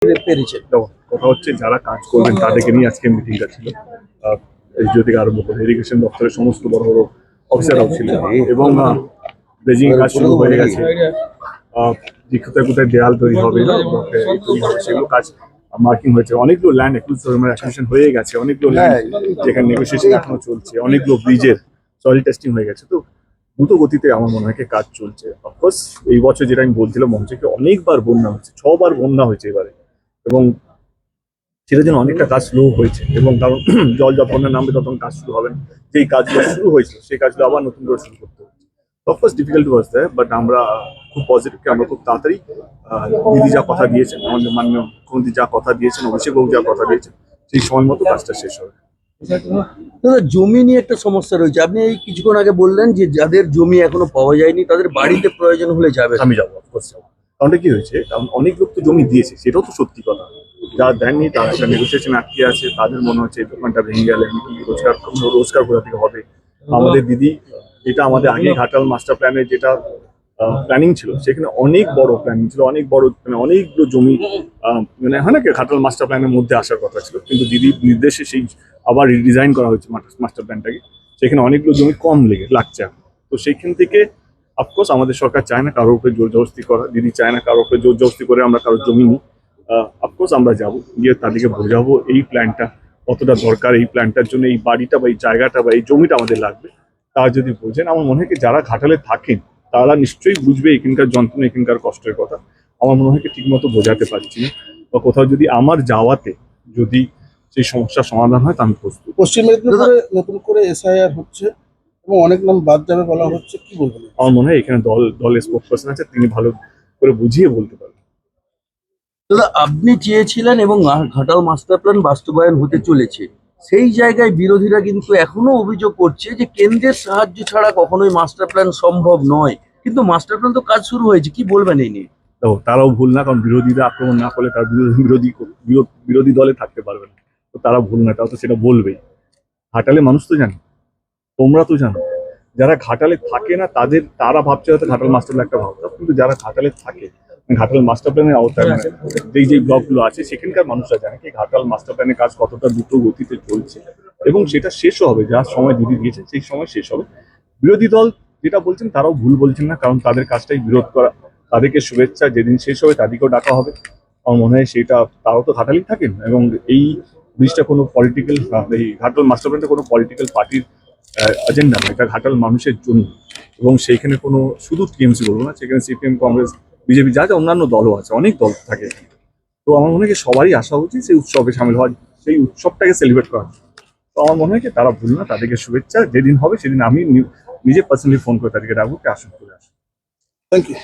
পেরেছেন। কথা হচ্ছে যারা কাজ করবেন তাদেরকে নিয়ে আজকে মিটিংটা ছিল। এসডিও থেকে আরম্ভ করে ইরিগেশন দপ্তরের সমস্ত বড় বড় অফিসাররাও ছিলেন এবং ব্রেজিং কাজ শুরু হয়ে গেছে। কোথায় কোথায় দেয়াল তৈরি হবে সেগুলো কাজ মার্কিং হয়েছে। অনেকগুলো ল্যান্ড অ্যাকুইজিশন হয়ে গেছে, অনেকগুলো ল্যান্ড যেখানে নেগোসিয়েশন এখনো চলছে, অনেকগুলো ব্রিজের সয়েল টেস্টিং হয়ে গেছে। তো দ্রুত গতিতে আমার মনে হয় কাজ চলছে। অফকোর্স এই বছর যেটা আমি বলছিলাম মঞ্চে অনেকবার বন্যা হয়েছে, 6বার বন্যা হয়েছে এবারে, এবং সেটার জন্য অনেকটা কাজ স্লো হয়েছে। এবং কারণ জল যখন নামবে তখন কাজ শুরু হবে না। যেই কাজগুলো শুরু হয়েছিল সেই কাজগুলো আবার নতুন করে শুরু করতে হচ্ছে। অফকোর্স ডিফিকাল্ট ওয়াজ দেয়, বাট আমরা খুব পজিটিভ, আমরা খুব তাড়াতাড়ি দিদি যা কথা দিয়েছেন, আমাদের মাননীয় মুখ্যমন্ত্রী যা কথা দিয়েছেন, অভিষেক বাবু যা কথা দিয়েছেন, সেই সময় মতো কাজটা শেষ হবে। দাদা, জমি নিয়ে একটা সমস্যা রয়েছে। আপনি এই কিছুক্ষণ আগে বললেন যে যাদের জমি এখনো পাওয়া যায়নি তাদের বাড়িতে প্রয়োজন হলে যাবে। আমি যাবো, অফকোর্স যাবো। কারণটা কি হয়েছে, কারণ অনেক লোক তো জমি দিয়েছে, সেটাও তো সত্যি কথা। যারা দেননি তারা একটা নেগোসিয়েশন আটকে আছে, তাদের মনে হচ্ছে এই দোকানটা ভেঙে গেলে আমি কি রোজগার কোথা থেকে হবে। আমাদের দিদি, এটা আমাদের আগে ঘাটাল মাস্টার প্ল্যানের যেটা প্ল্যানিং ছিল, সেখানে অনেক বড় প্ল্যানিং ছিল, অনেক বড় মানে অনেকগুলো জমি মানে হয় না কি ঘাটাল মাস্টার প্ল্যানের মধ্যে আসার কথা ছিল, কিন্তু দিদির নির্দেশে সেই আবার রিডিজাইন করা হয়েছে মাস্টার প্ল্যানটাকে। সেখানে অনেকগুলো জমি কম লাগছে এখন। তো সেইখান থেকে অফকোর্স আমাদের সরকার চায় না কারোর উপরে জোর জবরদস্তি করা, দিদি চায় না কারোর উপরে জোর জবরদস্তি করে আমরা কারোর জমি নিই। অফকোর্স আমরা যাবো, গিয়ে তাদেরকে বোঝাবো এই প্ল্যানটা কতটা দরকার, এই প্ল্যানটার জন্য এই বাড়িটা বা এই জায়গাটা বা এই জমিটা আমাদের লাগবে। তারা যদি বোঝেন, আমার মনে হয় যারা ঘাটালে থাকেন তারা নিশ্চয়ই বুঝবে এখানকার যন্ত্রণা, এখানকার কষ্টের কথা। আমার মনে হয় ঠিক মতো বোঝাতে পারছি না, বা কোথাও যদি আমার যাওয়াতে যদি সেই সমস্যার সমাধান হয় তা আমি প্রস্তুত। পশ্চিম মেদিনীপুরে নতুন করে এসআইআর হচ্ছে এবং অনেক নাম বাদ যাবে বলা হচ্ছে, কি বলবেন? আমার মনে হয় এখানে দলের স্পোর্টস পার্সন আছে, তিনি ভালো করে বুঝিয়ে বলতে পারবেন। দাদা, আপনি চেয়েছিলেন এবং ঘাটাল মাস্টার প্ল্যান বাস্তবায়ন হতে চলেছে, সেই জায়গায় বিরোধীরা কিন্তু এখনো অভিযোগ করছে যে কেন্দ্রের সাহায্য ছাড়া কখনোই মাস্টার প্ল্যান সম্ভব নয়। কিন্তু মাস্টার প্ল্যান তো কাজ শুরু হয়েছে, কি বলবেন এই নিয়ে? তো তারাও ভুল না, কারণ বিরোধীরা আক্রমণ না করলে তার বিরোধী দলে থাকতে পারবে না। তো তারা ভুল না, তারা তো সেটা বলবেই। ঘাটালে মানুষ তো জানে, তোমরা তো জানো, যারা ঘাটালে থাকে না তারা ভাবছে হয়তো ঘাটাল মাস্টার প্ল্যান একটা ভাবতাম, কিন্তু যারা ঘাটালে থাকে, ঘাটাল মাস্টার প্ল্যানের আওতায় মানে যেই ব্লকগুলো আছে সেখানকার মানুষরা জানে কি ঘাটাল মাস্টার প্ল্যানের কাজ কতটা দ্রুত গতিতে চলছে, এবং সেটা শেষও হবে, যার সময় দিদি দিয়েছে সেই সময় শেষ হবে। বিরোধী দল যেটা বলছেন তারাও ভুল বলছেন না, কারণ তাদের কাজটাই বিরোধ করা। তাদেরকে শুভেচ্ছা, যেদিন শেষ হবে তাদেরকেও ডাকা হবে। আমার মনে হয় সেটা, তারাও তো ঘাটালেই থাকেন, এবং এই ব্রিজটা কোনো পলিটিক্যাল, এই ঘাটাল মাস্টার প্ল্যানটা কোনো পলিটিক্যাল পার্টির এজেন্ডা নয়, এটা ঘাটাল মানুষের জন্য। এবং সেইখানে কোনো শুধু টিএমসি বলবো না, সেখানে সিপিএম, কংগ্রেস, বিজেপি, যা যা অন্যান্য দলও আছে, অনেক দল থাকে। তো আমার মনে হয় সবারই আসা উচিত সেই উৎসবে সামিল হওয়ার, সেই উৎসবটাকে সেলিব্রেট করা। তো আমার মনে হয় তারা ভুল না, তাদেরকে শুভেচ্ছা। যেদিন হবে সেদিন আমি নিজে পার্সোনালি ফোন করে তাদেরকে ডাকবো, আসুন, করে আসুন। Thank you.